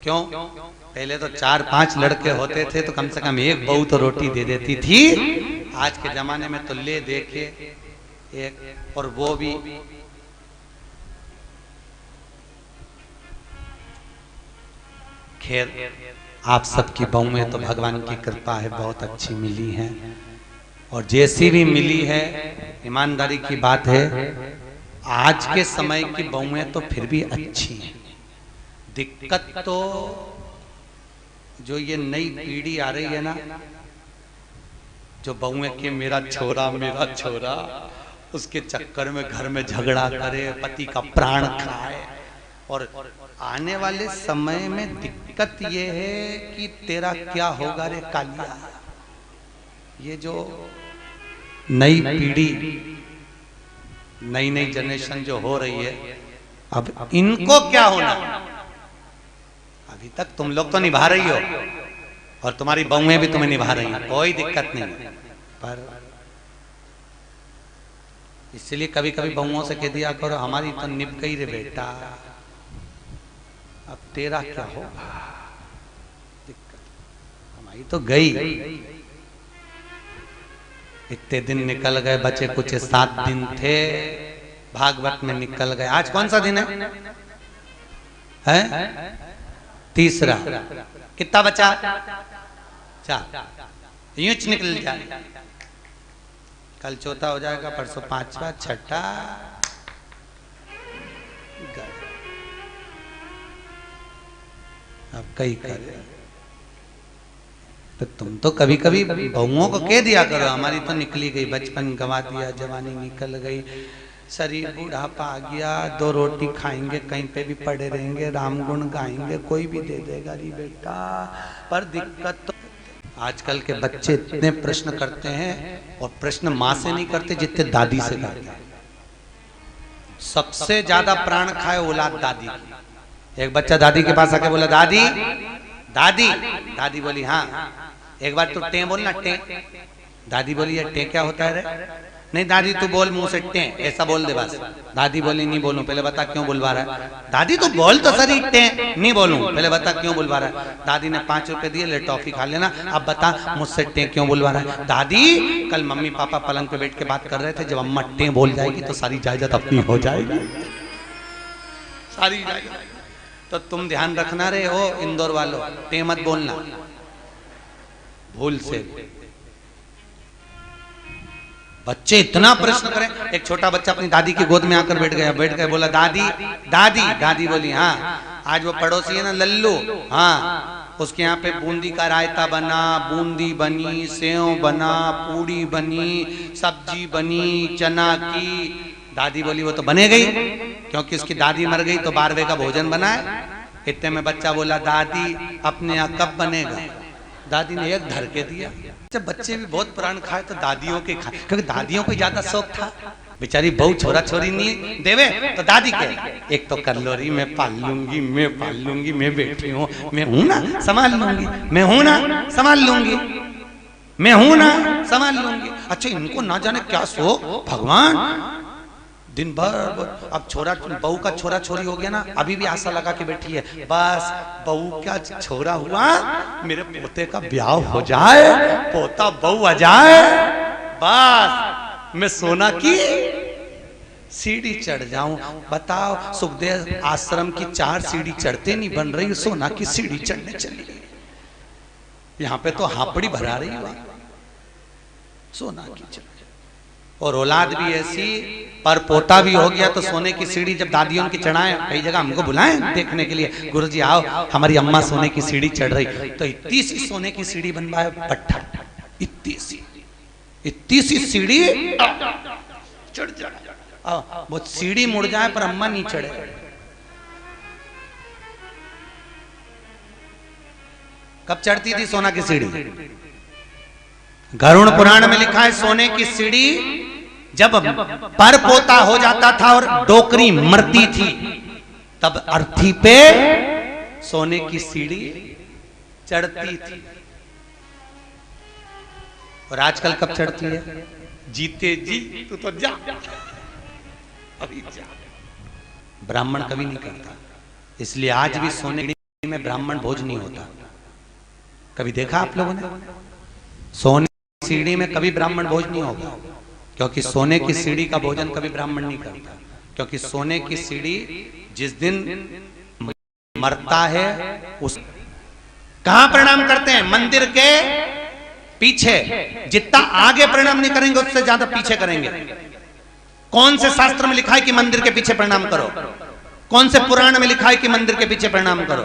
क्यों? पहले तो 4-5 लड़के होते थे तो कम से कम एक बहू तो रोटी दे देती थी। आज के जमाने में तो ले देखे एक, और वो भी खैर आप सबकी बहुएं तो भगवान की कृपा है बहुत अच्छी मिली हैं, और जैसी भी मिली है ईमानदारी की बात है आज के समय की बहुएं तो फिर भी अच्छी हैं। दिक्कत तो जो ये नई पीढ़ी आ रही है ना, जो बहुएं के मेरा छोरा उसके चक्कर में घर में झगड़ा करे, पति का प्राण खाए। और आने वाले समय में दिक्कत ये है कि तेरा क्या होगा रे कालिया। ये जो नई पीढ़ी नई जनरेशन जो हो रही है, अब इनको क्या होना। अभी तक तुम लोग तो निभा रही हो और तुम्हारी बहुएं भी तुम्हें निभा रही हैं, कोई दिक्कत नहीं, पर इसलिए कभी कभी बहुओं से कह दिया करो हमारी तो निभ गई रे बेटा, अब तेरा क्या होगा। दिक्कत हमारी तो गई, इतने दिन निकल गए, बचे कुछ 7 दिन थे, भागवत में निकल गए। आज कौन सा दिन है? तीसरा। कितना बचा? 4। यूं निकल जाए, कल चौथा हो जाएगा, परसों 5वां, 6ठा। अब कई करे तो तुम तो कभी कभी बहुओं को कह दिया करो हमारी तो निकली गई, बचपन गंवा दिया, जवानी निकल गई, शरीर बुढ़ापा आ गया, 2 रोटी खाएंगे, कहीं पे भी पड़े रहेंगे, राम गुण गाएंगे, कोई भी दे देगा री बेटा। पर दिक्कत तो आजकल के बच्चे इतने प्रश्न करते हैं, और प्रश्न माँ से नहीं करते जितने दादी से करते हैं। सबसे ज्यादा प्राण खाए औलाद दादी की। एक बच्चा दादी के पास आके बोला दादी दादी, दादी बोली हाँ। एक बार तू टे बोलना, टे। दादी बोली ये टे क्या होता है रे? नहीं दादी तू बोल मुंह से टे, ऐसा बोल दे बस। दादी बोली नहीं बोलूं, पहले बता क्यों बुलवा रहा है। दादी तू बोल तो सही, टे नहीं बोलूं, पहले बता क्यों बुलवा रहा है। दादी ने 5 रुपए दिए, ले टॉफी खा लेना, अब बता मुझसे टे क्यों बुलवा रहा है। दादी कल मम्मी पापा पलंग पे बैठ के बात कर रहे थे, जब अम्मा टे बोल जाएगी तो सारी जायदाद अपनी हो जाएगी, सारी जायदाद। तो तुम ध्यान रखना रे हो इंदौर वालों, टे मत बोलना भूल से। बच्चे इतना प्रश्न करें। एक छोटा बच्चा अपनी दादी की गोद में आकर बैठ गया, बोला दादी दादी। दादी बोली हाँ। आज वो पड़ोसी है ना लल्लू, हाँ, उसके यहाँ पे बूंदी का रायता बना, बूंदी बनी, सेव बना, पूड़ी बनी, सब्जी बनी चना की। दादी बोली वो तो बने गई, क्योंकि उसकी दादी मर गई तो 12वें का भोजन बना है। इतने में बच्चा बोला दादी अपने यहाँ कब बनेगा। दादी ने एक धर के दिया। जब बच्चे भी बहुत प्राण खाए तो दादियों के खाए, क्योंकि दादियों को ज्यादा शौक था। बेचारी बहू छोरा छोरी नहीं देवे तो दादी के एक तो कर लो रही, मैं पाल लूंगी, मैं बैठी हूँ, मैं हूं ना संभाल लूंगी, मैं हूं ना संभाल लूंगी, मैं हूं ना संभाल लूंगी। अच्छा इनको ना जाने क्या शौक भगवान। दिन भर अब बहू का छोरा छोरी हो गया ना, अभी भी आशा लगा के बैठी है, बस बहू का छोरा हुआ, मेरे पोते का ब्याह हो जाए, पोता बहू आ जाए, बस मैं सोना की सीढ़ी चढ़ जाऊं। बताओ सुखदेव आश्रम की 4 सीढ़ी चढ़ते नहीं बन रही, सोना की सीढ़ी चढ़ने चली गई। यहाँ पे तो हापड़ी भरा रही है सोना की चढ़। और औलाद भी ऐसी, पर पोता भी हो गया तो सोने की सीढ़ी जब दादियों की चढ़ाए, कई जगह हमको बुलाएं देखने के लिए, गुरुजी आओ हमारी अम्मा सोने की सीढ़ी चढ़ रही, तो इतनी सी सोने की सीढ़ी बनवाए पट्टा, इतनी सी सीढ़ी चढ़ जाए, वो सीढ़ी मुड़ जाए पर अम्मा नहीं चढ़े। कब चढ़ती थी सोना की सीढ़ी? गरुड़ पुराण में लिखा है सोने की सीढ़ी जब पर पोता हो जाता था और डोकरी मरती थी, तब अर्थी पे सोने की सीढ़ी चढ़ती थी। और आजकल कब चढ़ती है? जीते जी तू तो जा, अभी जा। ब्राह्मण कभी नहीं करता, इसलिए आज भी सोने में ब्राह्मण भोज नहीं होता। कभी देखा आप लोगों ने? सोने की सीढ़ी में कभी ब्राह्मण भोज नहीं होगा, क्योंकि सोने की सीढ़ी का भोजन कभी ब्राह्मण नहीं करता। क्योंकि सोने की सीढ़ी जिस दिन मरता है उस कहां प्रणाम करते हैं? मंदिर के पीछे। जितना आगे प्रणाम नहीं करेंगे उससे ज्यादा पीछे करेंगे। कौन से शास्त्र में लिखा है कि मंदिर के पीछे प्रणाम करो? कौन से पुराण में लिखा है कि मंदिर के पीछे प्रणाम करो?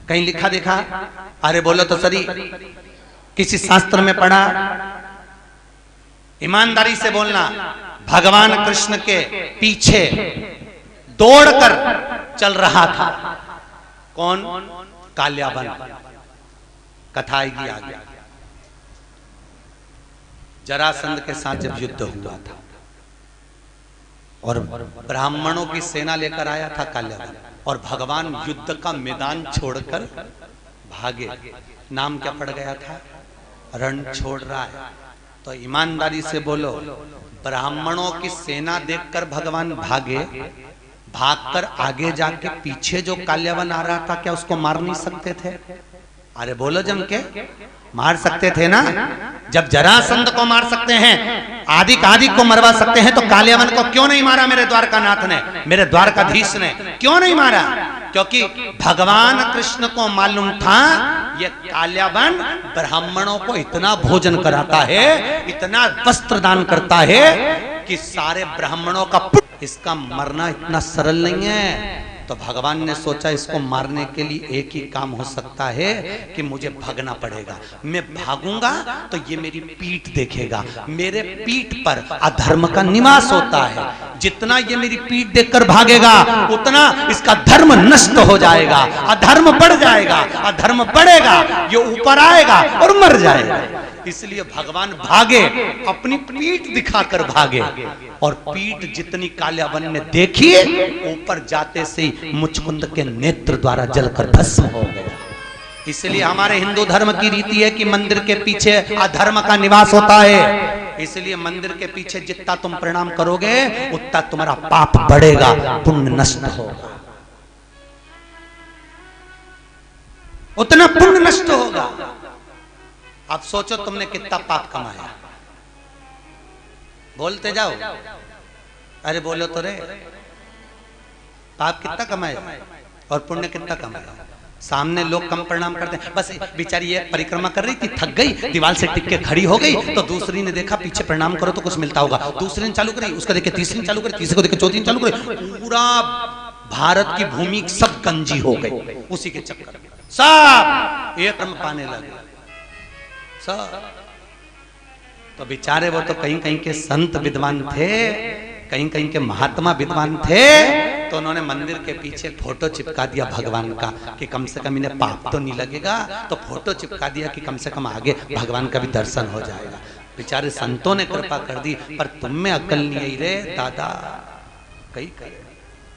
कहीं लिखा देखा? अरे बोलो तो सही, किसी शास्त्र में पढ़ा? ईमानदारी से बोलना। भगवान कृष्ण के पीछे दौड़कर चल रहा था कौन? काल्याबन। कथा आएगी आगे। जरासंध के साथ जब युद्ध हुआ था और ब्राह्मणों की सेना लेकर आया था काल्याबन, और भगवान युद्ध का मैदान छोड़कर भागे। नाम क्या पड़ गया था? रण छोड़ रहा है। तो ईमानदारी से बोलो, ब्राह्मणों की सेना देखकर भगवान भागे, भागकर आगे जाके पीछे जो काल्याबन आ रहा था, क्या उसको मार नहीं सकते थे? अरे बोलो जम के, मार सकते थे ना। जब जरासंध को मार सकते हैं, आदि को मरवा सकते हैं, तो काल्याबन को क्यों नहीं मारा मेरे द्वारकानाथ ने, मेरे द्वारकाधीश ने? क्यों नहीं मारा? क्योंकि भगवान कृष्ण को मालूम था ये काल्याबन ब्राह्मणों को इतना भोजन कराता है, इतना वस्त्र दान करता है कि सारे ब्राह्मणों का इसका मरना इतना सरल नहीं है। तो भगवान ने सोचा इसको मारने के लिए एक ही काम हो सकता है कि मुझे भागना पड़ेगा। मैं भागूंगा तो ये मेरी पीठ देखेगा, मेरे पीठ पर अधर्म का निवास होता है। जितना ये मेरी पीठ देखकर भागेगा उतना इसका धर्म नष्ट हो जाएगा, अधर्म बढ़ जाएगा, अधर्म बढ़ेगा, ये ऊपर आएगा और मर जाएगा। इसलिए भगवान भागे, अपनी पीठ दिखाकर भागे, और पीठ जितनी काल्याबन ने देखी, ऊपर जाते से ही मुचकुंद के नेत्र द्वारा जलकर भस्म हो गया। इसलिए हमारे हिंदू धर्म की रीति है कि मंदिर के पीछे अधर्म का निवास होता है। इसलिए मंदिर के पीछे जितना तुम प्रणाम करोगे उतना तुम्हारा पाप बढ़ेगा, पुण्य नष्ट होगा, उतना पुण्य नष्ट होगा। अब सोचो तुमने कितना पाप कमाया, बोलते जाओ। अरे बोलो तो रे, पाप कितना कमाया और पुण्य कितना कमाया? सामने लोग कम प्रणाम करते हैं। बस बेचारी ये परिक्रमा कर रही थी, थक गई, दीवार से टिक के खड़ी हो गई, तो दूसरी ने देखा पीछे प्रणाम करो तो कुछ मिलता होगा, दूसरी ने चालू करी, उसको देखे तीसरी ने चालू करी, तीसरे को देखे चौथी ने चालू करी। पूरा भारत की भूमि सब गंजी हो गई उसी के चक्कर में, सब एक क्रम पाने लगे सब। तो बेचारे वो तो कहीं कहीं के संत विद्वान थे, कहीं कहीं के महात्मा विद्वान थे, तो उन्होंने मंदिर के पीछे फोटो चिपका दिया भगवान का कि कम से कम इन्हें पाप तो नहीं लगेगा। तो फोटो चिपका दिया कि कम से कम आगे भगवान का भी दर्शन हो जाएगा। बेचारे संतों ने कृपा कर दी, पर तुम में अक्ल नहीं आई रे दादा, कहीं कहीं।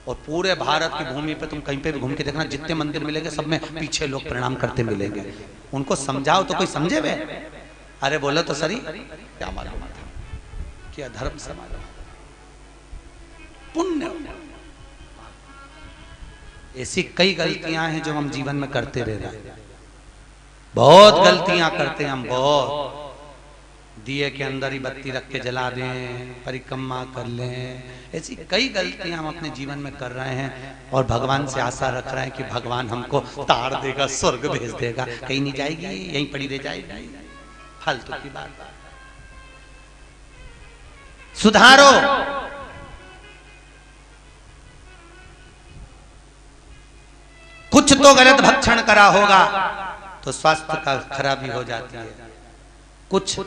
और पूरे भारत की भूमि पे तुम कहीं पे भी घूम के देखना, जितने मंदिर मिलेंगे सब में पीछे लोग प्रणाम करते मिलेंगे। उनको समझाओ तो कोई समझे वे? अरे बोलो तो सही, क्या मालूम था क्या धर्म से मालूम पुण्य। ऐसी कई गलतियां हैं जो हम जीवन में करते रह रहे हैं, बहुत गलतियां करते हैं हम, बहुत। दिए के अंदर ही बत्ती रख के जला दें, परिक्रमा कर लें, ऐसी कई गलतियां हम अपने जीवन में कर रहे हैं, और भगवान से आशा रख रहे हैं कि भगवान हमको तार देगा, स्वर्ग भेज देगा। कहीं नहीं जाएगी, यहीं पड़ी रह जाएगी, फालतू की बात। सुधारो। कुछ तो गलत भक्षण करा होगा तो स्वास्थ्य का खराबी हो जाती है, कुछ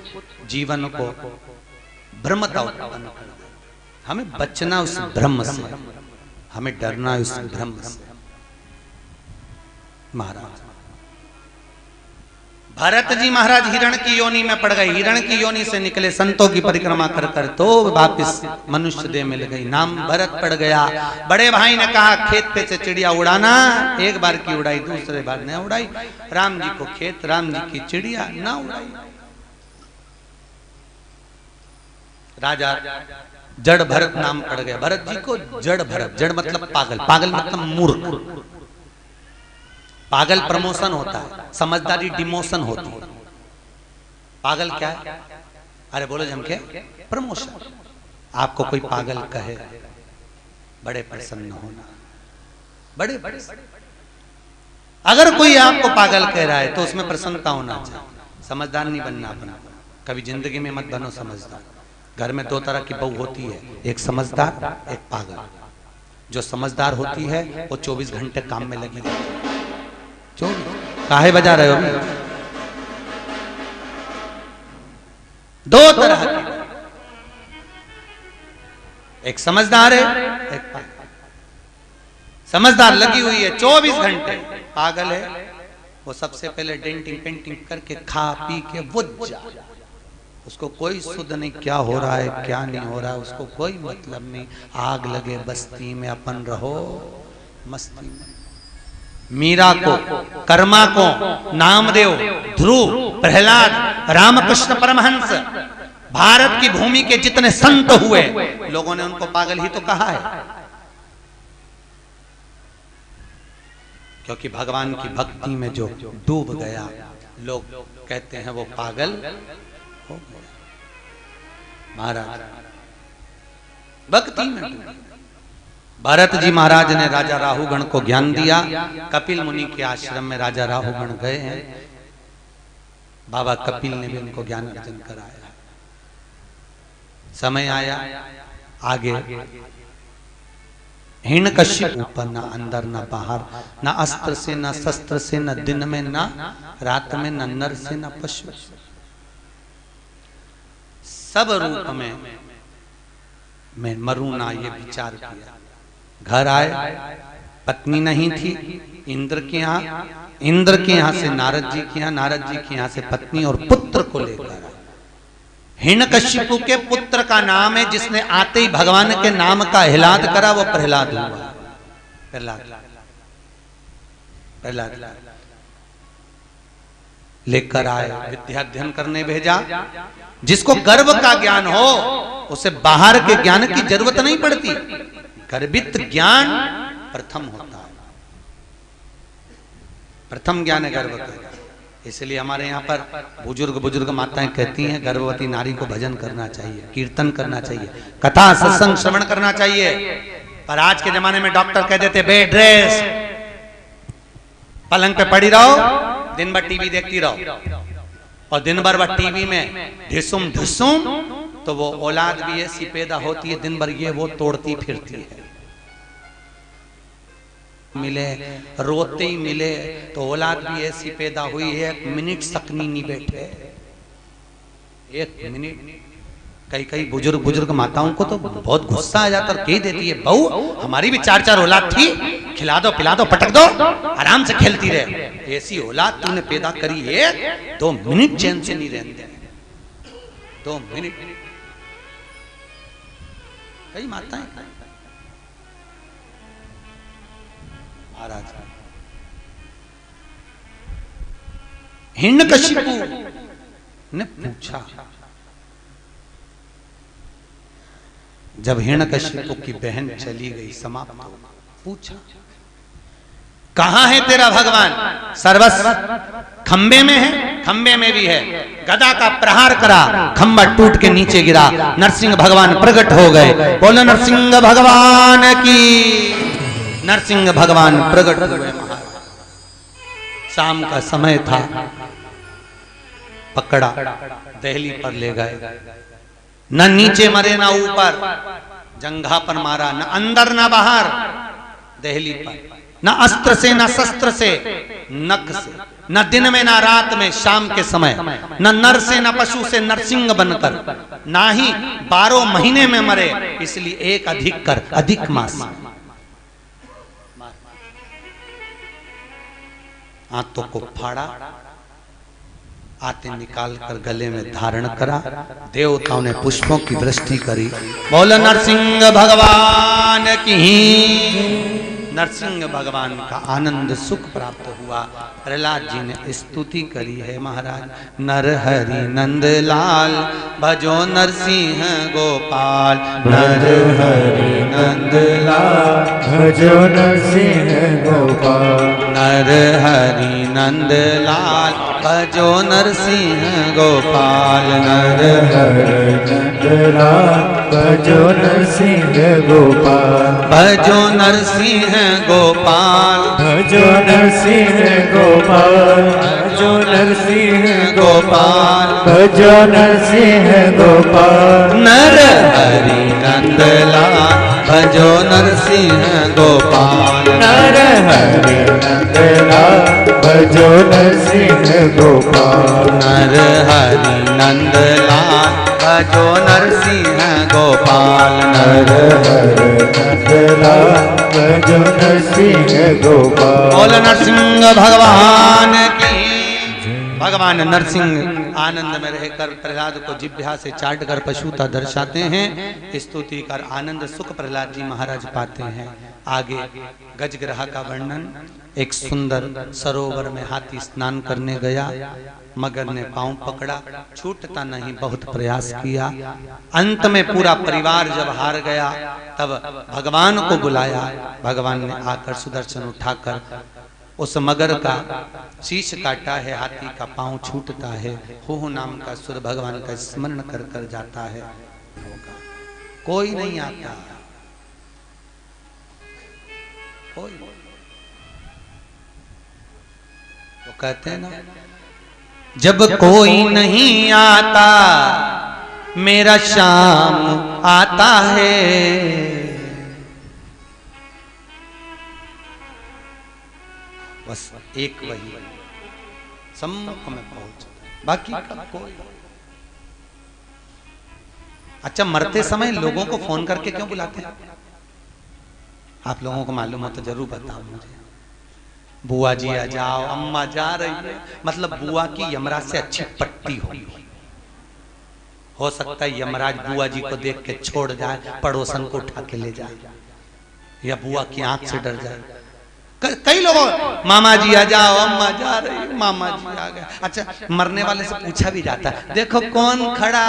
जीवन को भ्रमता उत्पन्न कर देता। हमें बचना उस भ्रम से, हमें डरना उस भ्रम से। महाराज भरत जी महाराज हिरण की योनि में पड़ गए, हिरण की योनि से निकले, संतों की परिक्रमा कर कर तो वापिस मनुष्य देह मिल गई, नाम भरत पड़ गया। बड़े भाई ने कहा खेत पे से चिड़िया उड़ाना, एक बार की उड़ाई, दूसरे बार न उड़ाई। राम जी को खेत, राम जी की चिड़िया ना उड़ाई। राजा जड़ भरत नाम पड़ गया, भरत जी को जड़ भरत, जड़ मतलब पागल, पागल मतलब मूर्ख। पागल प्रमोशन होता है, समझदारी डिमोशन होती है। पागल क्या है? अरे बोलो जमके, प्रमोशन। आपको कोई पागल कहे, बड़े प्रसन्न होना, बड़े बड़े। अगर कोई आपको पागल कह रहा है तो उसमें प्रसन्नता होना चाहिए। समझदार नहीं बनना अपना, कभी जिंदगी में मत बनो समझदार। घर में दो तरह की बहू होती है, एक समझदार, एक पागल। जो समझदार होती है वो 24 घंटे काम में लगी रहती है। 24 काहे बजा रहे हो? दो तरह की, एक समझदार है, एक पागल। समझदार लगी हुई है 24 घंटे, पागल है वो सबसे पहले डेंटिंग पेंटिंग करके खा पी के बुझ जाए। उसको कोई सुध नहीं क्या हो रहा है क्या नहीं हो रहा है, उसको कोई मतलब नहीं। आग लगे बस्ती में, अपन रहो मस्ती में। मीरा को, कर्मा को, नामदेव, ध्रुव, प्रहलाद, रामकृष्ण परमहंस, भारत की भूमि के जितने संत हुए, लोगों ने उनको पागल ही तो कहा है। क्योंकि भगवान की भक्ति में जो डूब गया, लोग कहते हैं वो पागल हो गया। महाराज भक्ति में डूब। भरत जी महाराज ने राजा राहुगण को ज्ञान दिया। कपिल मुनि के आश्रम में राजा राहुगण गए हैं, बाबा कपिल ने भी उनको ज्ञान अर्जन कराया। समय आया आगे, हिरण्यकश्यप ऊपर, ना अंदर ना बाहर, ना अस्त्र से ना शस्त्र से, न दिन में ना रात में, न नर से ना पशु, सब रूप में मैं मरूं ना, ये विचार किया। घर आए, पत्नी नहीं थी, इंद्र के यहाँ से नारद जी के यहाँ, नारद जी के यहाँ से पत्नी और पुत्र को लेकर। हिरण्यकश्यप के पुत्र का नाम है, जिसने आते ही भगवान के नाम का हिलाद करा, वो प्रहलाद हुआ। प्रहलाद लेकर आए, विद्याध्ययन करने भेजा। जिसको गर्व का ज्ञान हो उसे बाहर के ज्ञान की जरूरत नहीं पड़ती। गर्भित ज्ञान प्रथम होता है, प्रथम ज्ञान है गर्व का। इसलिए हमारे यहाँ पर बुजुर्ग माताएं कहती हैं गर्भवती नारी को भजन करना चाहिए, कीर्तन करना चाहिए, कथा सत्संग श्रवण करना चाहिए। पर आज के जमाने में डॉक्टर कह देते बेड रेस्ट, पलंग पे पड़ी रहो, दिन भर टीवी देखती रहो, और दिन भर वह टीवी में ढिसुम ढिसुम, तो वो औलाद भी ऐसी पैदा होती है, दिन भर ये वो तोड़ती फिरती है। मिले रोते ही मिले तो औलाद भी ऐसी पैदा हुई है, 1 मिनट सकनी नहीं बैठे, 1 मिनट। कई बुजुर्ग माताओं को तो बहुत गुस्सा आ जाता है, कह देती है बहू हमारी भी 4 औलाद थी, खिला दो पिला दो पटक दो, आराम से खेलती रहे। ऐसी औलाद तूने पैदा करी है, 2 मिनट चैन से नहीं रहते, 2 मिनट। कई माताएं महाराज, हिरण्यकश्यप ने पूछा, जब हिरण्यकश्यप की बहन चली गई, समाप्त हो, पूछा कहां है तेरा भगवान? सर्वस्व खंबे में है, खंबे में भी है। गदा का प्रहार करा, खंबा टूट के नीचे गिरा, नरसिंह भगवान प्रकट हो गए। बोलो नरसिंह भगवान की। नरसिंह भगवान प्रकट हुए। शाम का समय था, पकड़ा, दहली पर ले गए। न नीचे मरे ना ऊपर, जंघा पर मारा, न अंदर ना बाहर, दहली पर। न अस्त्र से न शस्त्र से, नख से, न दिन में ना रात में, शाम के समय, न नर से न पशु से, नरसिंह बनकर, ना ही 12 महीने में मरे, इसलिए एक अधिक कर, अधिक मास। हाथों को फाड़ा, आते निकाल कर गले में धारण करा, देवताओं ने पुष्पों की वृष्टि करी। बोलो नरसिंह भगवान की। नरसिंह भगवान का आनंद सुख प्राप्त हुआ। प्रहलाद जी ने स्तुति करी है महाराज, नर हरि नंद लाल भजो नरसिंह गोपाल, नर हरि नंद लाल भजो नरसिंह गोपाल, नर हरि नंद लाल भजो नरसिंह गोपाल। नर हरि नंद लाल भजो नरसिंह गोपाल। भजो नरसिंह गोपाल। भजो नरसिंह गोपाल। भजो नरसिंह गोपाल। भजो नरसिंह गोपाल। नर हरि नंद लाल भजो नरसिंह गोपाल। नर हरि नंद लाल भजो नरसिंह गोपाल। नर हरि नंद लाल भजो नरसिंह गोपाल। नर हरि नंद लाल भजो नरसिंह गोपाल। बोल नरसिंह भगवान की। भगवान नरसिंह आनंद में रहकर प्रहलाद को जिह्वा से चाट कर पशुता दर्शाते हैं। स्तुति कर आनंद सुख प्रहलाद जी महाराज पाते हैं। आगे गजग्रह का वर्णन। एक सुंदर सरोवर में हाथी स्नान करने गया। मगर ने पांव पकड़ा, छूटता नहीं, बहुत प्रयास किया। अंत में पूरा परिवार जब हार गया तब भगवान को बुलाया। भगवान ने आकर सुदर्शन उठाकर उस मगर का शीश काटा है। हाथी का पांव छूटता है। हो नाम का सुर भगवान का स्मरण कर कर जाता है। कोई नहीं आता, कोई। तो कहते हैं ना, जब कोई नहीं आता मेरा शाम आता है। बस एक वही सम्मुख में पहुंच, बाकी का कोई। अच्छा, मरते समय लोगों को फोन करके क्यों बुलाते हैं? आप लोगों को मालूम हो तो जरूर बताओ मुझे। बुआ जी आ जाओ, अम्मा जा रही है, मतलब बुआ की यमराज से अच्छी पट्टी होगी। हो सकता है यमराज बुआ जी को देख के छोड़ जाए, पड़ोसन को उठा के ले जाए, या बुआ की आंख से डर जाए। कई लोगों, मामा जी आ जाओ, अम्मा जा रही, मामा जी आ गए। अच्छा, मरने वाले से पूछा भी जाता है, देखो कौन खड़ा,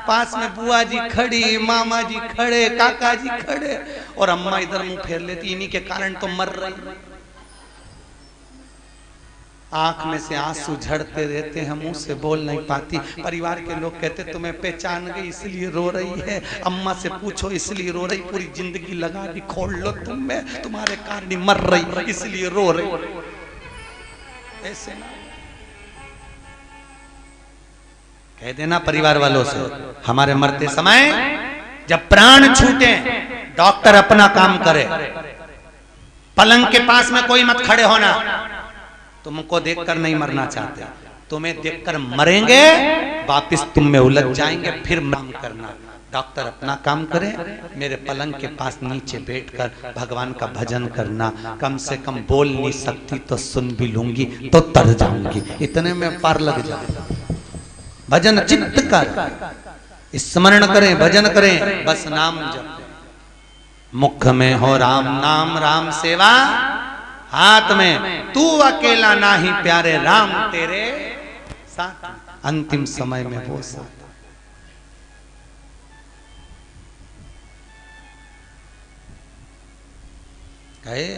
पास में बुआ जी खड़ी, मामा जी खड़े, काका जी खड़े, और अम्मा इधर मुंह फेर लेती, इन्हीं के कारण तो मर रही। आंख में से आंसू झड़ते रहते हैं, मुंह से बोल नहीं पाती। परिवार के लोग कहते तुम्हें पहचान गई इसलिए रो रही है, अम्मा से पूछो इसलिए रो रही, पूरी जिंदगी लगा दी खोल लो तुम में, तुम्हारे कारण मर रही इसलिए रो रही। ऐसे ना कह देना परिवार वालों से, हमारे मरते समय जब प्राण छूटे डॉक्टर अपना काम करे, पलंग के पास में कोई मत खड़े होना। तुमको देखकर नहीं मरना चाहते, तुम्हें देखकर मरेंगे, वापिस तुम में उलझ जाएंगे, फिर मरम करना। डॉक्टर अपना काम करे, मेरे पलंग के पास नीचे बैठकर भगवान का भजन करना। कम से कम बोल नहीं सकती तो सुन भी लूंगी तो तर जाऊंगी, इतने में पार लग जाएगा। भजन चित्त कर स्मरण करें, भजन करें, बस नाम जप। मुख में हो राम नाम, राम सेवा हाथ में, तू अकेला ना ही प्यारे, राम तेरे साथ। अंतिम समय में वो साथ। कहे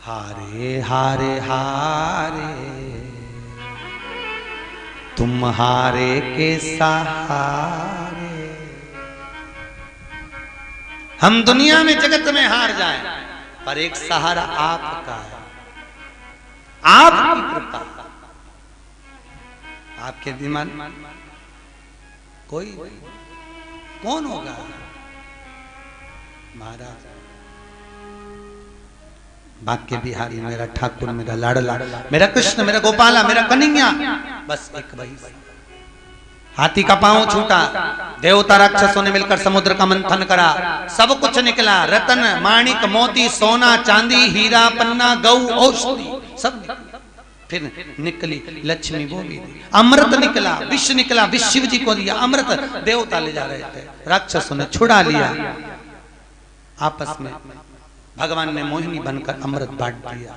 हारे हारे हारे तुम हारे के सहारे। हम दुनिया में जगत में हार जाएं, पर एक सहारा आपका है, आपकी कृपा, आपके दिमाग कोई कौन होगा? महाराज बाक्य बिहारी मेरा ठाकुर, मेरा लाडला, मेरा कृष्ण, मेरा गोपाला, मेरा कन्हैया, बस एक वही। हाथी का पांव छूटा, देवता राक्षसों ने मिलकर समुद्र का मंथन करा, सब कुछ निकला, रतन माणिक मोती सोना चांदी हीरा पन्ना गौ औषधि सब। फिर निकली लक्ष्मी, वो भी अमृत निकला, विष निकला, विष शिव जी को दिया, अमृत देवता ले जा रहे थे, राक्षसों ने छुड़ा लिया। आपस में भगवान ने मोहिनी बनकर अमृत बांट दिया।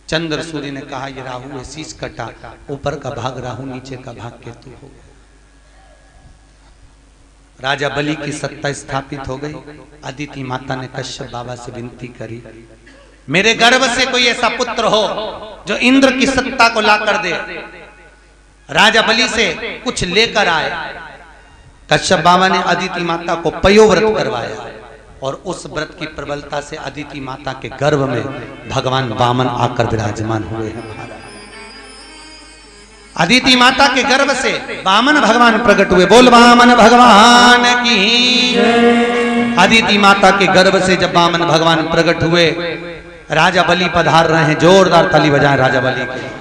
चंद्र सूर्य ने कहा ये राहु है, शीश कटा, ऊपर का भाग राहु, नीचे का भाग केतु हो गया। राजा बलि की सत्ता स्थापित हो गई। अदिति माता ने कश्यप बाबा से विनती करी, मेरे गर्भ से कोई ऐसा पुत्र हो जो इंद्र की सत्ता को ला कर दे, राजा बलि से कुछ लेकर आए। कश्यप बाबा ने अदिति माता को पयोव्रत करवाया और उस व्रत की प्रबलता से अदिति माता के गर्भ में भगवान वामन आकर विराजमान हुए हैं। अदिति माता के गर्भ से वामन भगवान प्रकट हुए। बोल वामन भगवान की। अदिति माता के गर्भ से जब वामन भगवान प्रकट हुए, राजा बलि पधार रहे हैं। जोरदार ताली बजाएं राजा बलि के।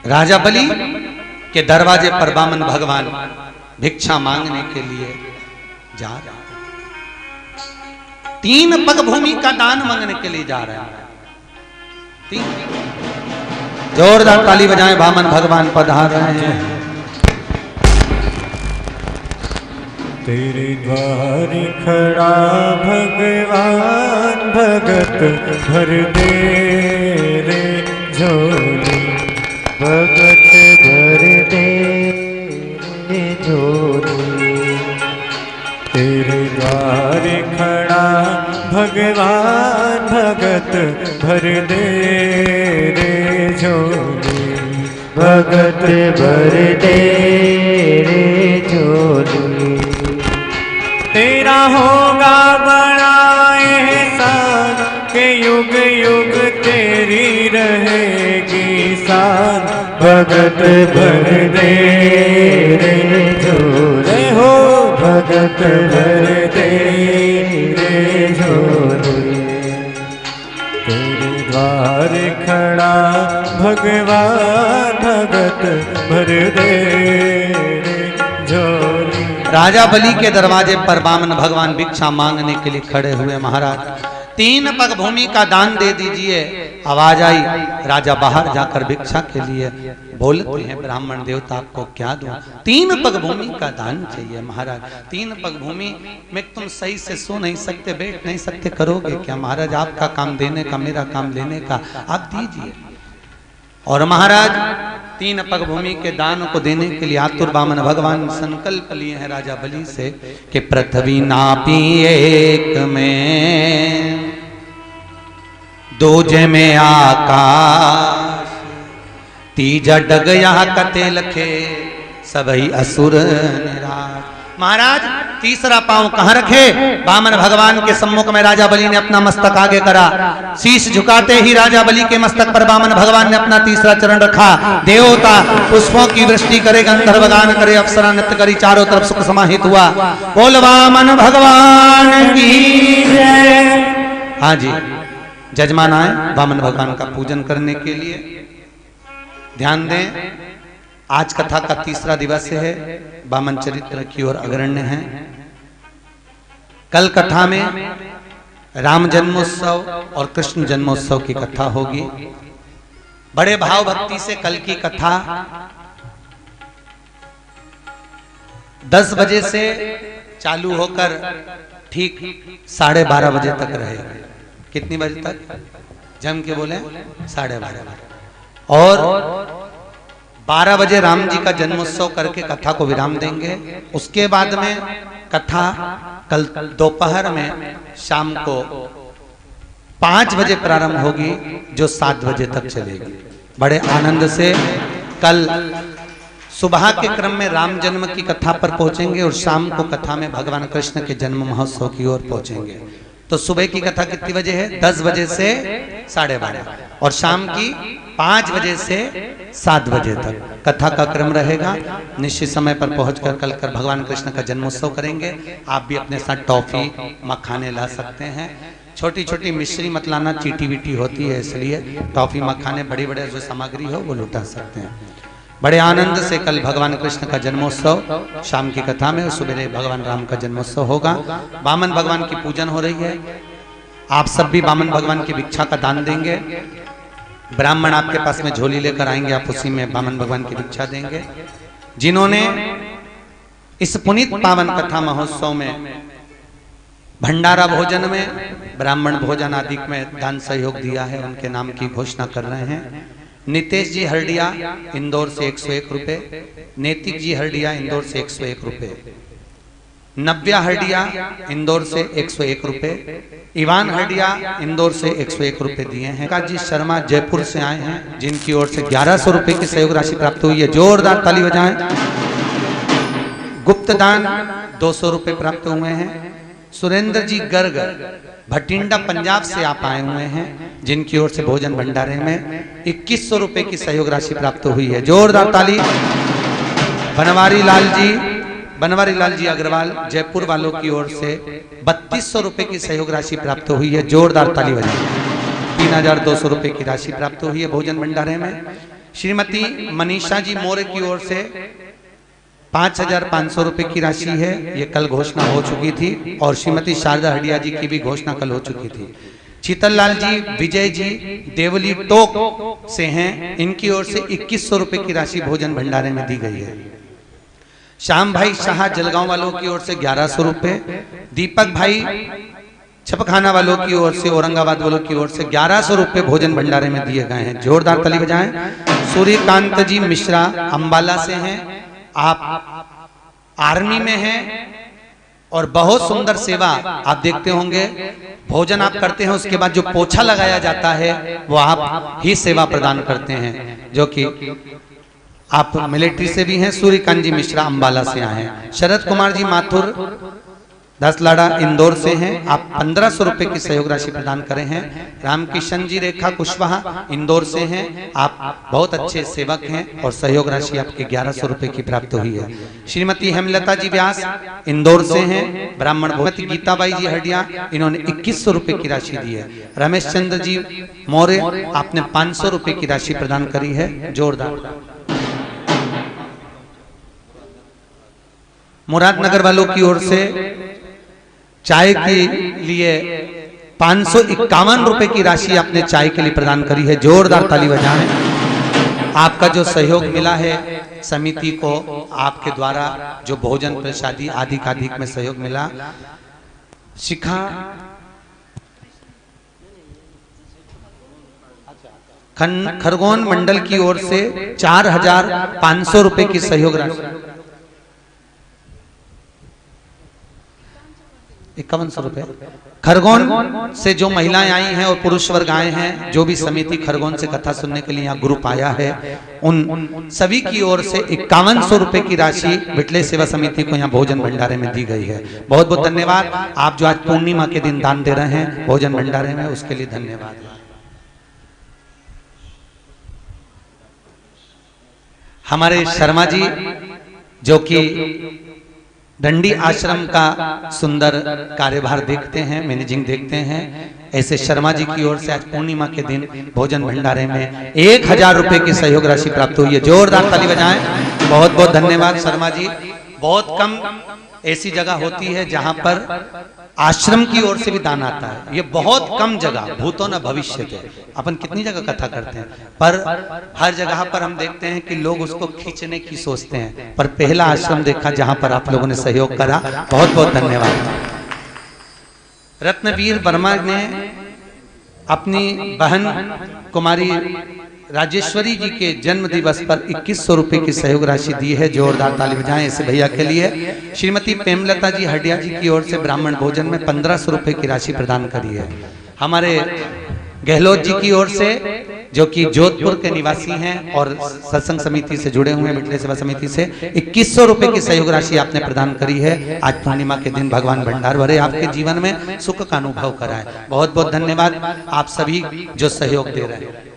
राजा बलि के दरवाजे पर वामन भगवान भिक्षा मांगने के लिए जा रहे हैं। 3 पग भूमि का दान मांगने के लिए जा रहे हैं। 3 जोरदार ताली बजाएं, वामन भगवान पधार रहे हैं। तेरे द्वार खड़ा भगवान भगत भर दे रे झोली, भगत भर दे रे झोली। तेरे द्वार खड़ा भगवान भगत भर दे रे झोली, भगत भर दे रे झोली। तेरा होगा बड़ा एहसान के युग युग तेरी रहेगी शान, भगत भर दे रे झोली हो, भगत भर दे रे झोली। तेरे द्वार खड़ा भगवान भगत भर दे रे झोली। राजा बलि के दरवाजे पर वामन भगवान भिक्षा मांगने के लिए खड़े हुए। महाराज 3 पग भूमि का दान दे दीजिए। आवाज आई, राजा बाहर जाकर भिक्षा के लिए बोलते हैं, ब्राह्मण देवता आपको क्या दूं? 3 पग भूमि का दान चाहिए। महाराज 3 पग भूमि में तुम सही से सो नहीं सकते, बैठ नहीं सकते, करोगे क्या? महाराज आपका काम देने का, मेरा काम लेने का, आप दीजिए। और महाराज 3 पग भूमि के दान को देने के लिए आतुर वामन भगवान संकल्प लिए हैं राजा बलि से कि पृथ्वी नापी एक में, दूजे में आकाश, तीजा डग यहाँ कते लखे सबई असुर निराश। महाराज तीसरा पांव कहां रखे? वामन भगवान के सम्मुख में राजा बलि ने अपना मस्तक आगे करा। शीश झुकाते ही राजा बलि के मस्तक पर वामन भगवान ने अपना तीसरा चरण रखा। देवता पुष्पों की वृष्टि करे, गंधर्व गान करे, अप्सरा नृत्य करी, चारों तरफ सुख समाहित हुआ। बोल वामन भगवान की जय। हाँ जी, जजमान आए वामन भगवान का पूजन करने के लिए। ध्यान दें, आज कथा का तीसरा दिवस है। वामन चरित्र की ओर अग्रण्य है। कल कथा में राम जन्मोत्सव और कृष्ण जन्मोत्सव की कथा होगी। बड़े भाव भक्ति से कल की कथा 10 बजे से चालू होकर ठीक 12:30 बजे तक रहेगी। कितनी बजे तक? जम के बोले 12:30। और 12 बजे राम जी का जन्मोत्सव करके कथा को विराम देंगे। उसके बाद में कथा कल दोपहर में शाम को 5 बजे प्रारंभ होगी, जो 7 बजे तक चलेगी। बड़े आनंद से कल सुबह के क्रम में राम जन्म की कथा पर पहुंचेंगे और शाम को कथा में भगवान कृष्ण के जन्म महोत्सव की ओर पहुंचेंगे। तो सुबह की कथा कितनी बजे है? 10 बजे से 12:30 और शाम की 5 बजे से 7 बजे तक कथा का क्रम रहेगा। निश्चित समय पर पहुंचकर कल कर भगवान कृष्ण का जन्मोत्सव करेंगे। आप भी अपने साथ टॉफी मखाने ला सकते हैं। छोटी छोटी मिश्री मत लाना, चीटी वीटी होती है, इसलिए टॉफी मखाने बड़ी बड़े जो सामग्री हो वो लुटा सकते हैं। बड़े आनंद से कल भगवान कृष्ण का जन्मोत्सव शाम की कथा में, और सुबह भगवान राम का जन्मोत्सव होगा। वामन भगवान की पूजन हो रही है। आप सब भी वामन भगवान की भिक्षा का दान देंगे। ब्राह्मण आपके पास में झोली लेकर आएंगे, आप उसी में वामन भगवान की भिक्षा देंगे। जिन्होंने इस पुनीत पावन कथा महोत्सव में भंडारा भोजन में, ब्राह्मण भोजन आदि में दान सहयोग दिया है, उनके नाम की घोषणा कर रहे हैं। नितेश जी हरडिया इंदौर से 101 रुपए, नैतिक जी हरडिया इंदौर से 101 रुपए, नव्या हरडिया इंदौर से 101 रुपए, इवान हरडिया इंदौर से 101 रुपए दिए हैं। काजी शर्मा जयपुर से आए हैं, जिनकी ओर से 1100 रुपए की सहयोग राशि प्राप्त हुई है, जोरदार ताली बजाएं। गुप्त दान 200 रुपए प्राप्त हुए हैं। सुरेंद्र जी गर्ग भटिंडा पंजाब से आप आए हुए हैं, जिनकी ओर से भोजन भंडारे में 2100 रुपए की सहयोग राशि प्राप्त हुई है, जोरदार ताली। बनवारी लाल जी अग्रवाल जयपुर वालों की ओर से 3200 रुपए की सहयोग राशि प्राप्त हुई है, जोरदार ताली बजाएं। 3200 रुपए की राशि प्राप्त हुई है भोजन भंडारे में। श्रीमती मनीषा जी मौर्य की ओर से 5500 रुपए की राशि है, ये कल घोषणा हो चुकी थी, और श्रीमती शारदा हडिया जी की भी घोषणा कल हो चुकी थी। शीतल लाल जी विजय जी देवली टोक से हैं, इनकी ओर से 2100 रुपए की राशि भोजन भंडारे में दी गई है। श्याम भाई शाह जलगांव वालों की ओर से 1100 रुपए, दीपक भाई छपखाना वालों की ओर से, औरंगाबाद वालों की ओर से 1100 रुपए भोजन भंडारे में दिए गए हैं, जोरदार ताली बजाएं। सूर्यकांत जी मिश्रा अंबाला से हैं, आप आर्मी में हैं और बहुत सुंदर सेवा आप देखते होंगे। भोजन आप करते हैं, उसके बाद जो पोछा लगाया जाता है वो आप ही सेवा प्रदान करते हैं, जो कि आप मिलिट्री से भी हैं। सूर्यकांत जी मिश्रा अंबाला से आए हैं। शरद कुमार जी माथुर दसलाड़ा इंदौर से हैं, आप 1500 रुपए की सहयोग राशि प्रदान करे हैं। रामकिशन जी रेखा कुशवाहा इंदौर से हैं, आप बहुत अच्छे सेवक हैं और सहयोग राशि आपके 1100 रुपए की प्राप्त हुई है। श्रीमती हेमलता जी व्यास इंदौर से हैं, ब्राह्मण भगवती गीताबाई जी हडिया, इन्होंने 2100 रुपए की राशि दी है। रमेश चंद्र जी मौर्य आपने 500 रुपए की राशि प्रदान करी है, जोरदार। मुरादनगर वालों की ओर से चाय के लिए 551 रुपए की राशि आपने चाय के लिए प्रदान करी है, जोरदार ताली बजाएं। आपका जो सहयोग मिला है समिति को, आपके द्वारा जो भोजन प्रसादी आदि का अधिक में सहयोग मिला। शिखा खरगोन मंडल की ओर से 4500 रुपए की सहयोग राशि, 5100 रुपए। खरगोन से जो महिलाएं आई हैं और पुरुष वर्ग आए हैं, जो भी समिति खरगोन से कथा सुनने के लिए यहाँ ग्रुप आया है, उन सभी की ओर से 5100 रुपए की राशि विटले सेवा समिति को यहाँ भोजन भंडारे में दी गई है। बहुत बहुत धन्यवाद। आप जो आज पूर्णिमा के दिन दान दे रहे हैं भोजन भंडारे में, उसके लिए धन्यवाद। हमारे शर्मा जी जो कि दंडी आश्रम का सुंदर कार्यभार देखते हैं, मैनेजिंग देखते हैं, ऐसे शर्मा जी की ओर से आज पूर्णिमा के दिन भोजन भंडारे में 1000 रुपए की सहयोग राशि प्राप्त हुई है, जोरदार ताली बजाएं। बहुत बहुत धन्यवाद शर्मा जी। बहुत कम ऐसी जगह होती है जहां पर आश्रम की ओर से भी दान आता है, ये बहुत कम जगह, भूतो न भविष्य के। अपन कितनी जगह कथा करते हैं, पर हर जगह पर हम देखते हैं कि लोग उसको खींचने की सोचते हैं, पर पहला आश्रम देखा जहां पर आप लोगों ने सहयोग करा, बहुत बहुत धन्यवाद। रत्नवीर वर्मा ने अपनी बहन कुमारी राजेश्वरी जी के जन्म दिवस पर 2100 रुपए की सहयोग राशि दी है, जोरदार ताली बजाएं इस भैया के लिए। श्रीमती प्रेमलता जी हडिया जी की ओर से ब्राह्मण भोजन में 1500 रुपए की राशि प्रदान करी है। हमारे गहलोत जी की ओर से, जो कि जोधपुर के निवासी हैं और सत्संग समिति से जुड़े हुए हैं, मिटले सेवा समिति से, 2100 रुपए की सहयोग राशि आपने प्रदान करी है। आज पूर्णिमा के दिन भगवान भंडार भरे, आपके जीवन में सुख का अनुभव कराए। बहुत बहुत धन्यवाद आप सभी जो सहयोग दे रहे हैं।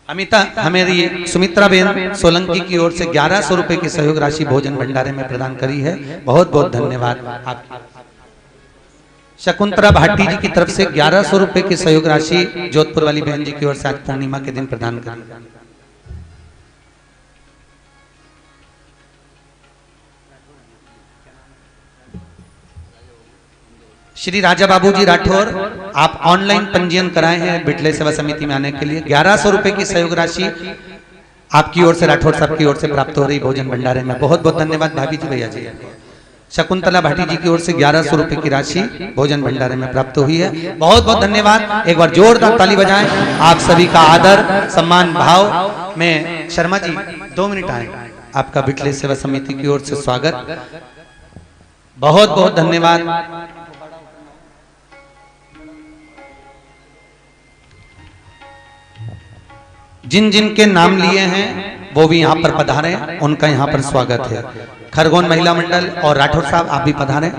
अमिता हमेरी सुमित्रा बेन सोलंकी की ओर से 1100 रुपए की सहयोग राशि भोजन भंडारे में प्रदान करी है, बहुत बहुत धन्यवाद आपकी। शकुंतला भाटी जी की तरफ से 1100 रुपए की सहयोग राशि जोधपुर वाली बहन जी की ओर से आज पूर्णिमा के दिन प्रदान करी। श्री राजा बाबूजी राठौर, आप ऑनलाइन पंजीयन कराए हैं बिटले सेवा समिति में आने के लिए। 1100 रुपए की सहयोग राशि आपकी ओर से राठौर साहब की ओर से प्राप्त हो रही भोजन भंडारे में, बहुत बहुत धन्यवाद भाभी जी भैया जी। शकुंतला भाटी जी की ओर से 1100 रुपए की राशि भोजन भंडारे में प्राप्त हुई है। बहुत बहुत धन्यवाद। एक बार जोरदार ताली बजाएं। आप सभी का आदर सम्मान भाव में शर्मा जी 2 मिनट आए, आपका बिटले सेवा समिति की ओर से स्वागत। बहुत बहुत धन्यवाद। जिन जिन के नाम लिए हैं वो भी यहाँ पर पधारे, उनका यहाँ पर स्वागत है। खरगोन महिला मंडल और राठौर साहब आप भी पधारे।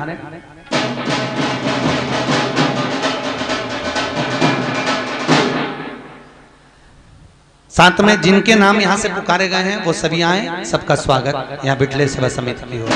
साथ में जिनके नाम यहाँ से पुकारे गए हैं वो सभी आए, सबका स्वागत यहाँ बिटले सेवा समिति की ओर।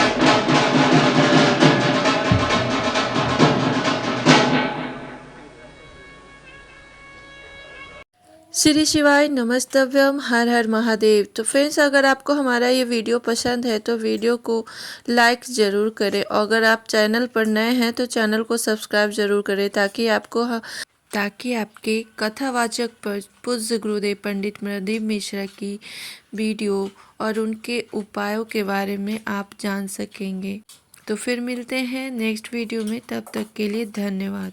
श्री शिवाय नमस्तव्यम, हर हर महादेव। तो फ्रेंड्स, अगर आपको हमारा ये वीडियो पसंद है तो वीडियो को लाइक ज़रूर करें, और अगर आप चैनल पर नए हैं तो चैनल को सब्सक्राइब ज़रूर करें ताकि आपके कथावाचक पर पूज्य गुरुदेव पंडित प्रदीप मिश्रा की वीडियो और उनके उपायों के बारे में आप जान सकेंगे। तो फिर मिलते हैं नेक्स्ट वीडियो में, तब तक के लिए धन्यवाद।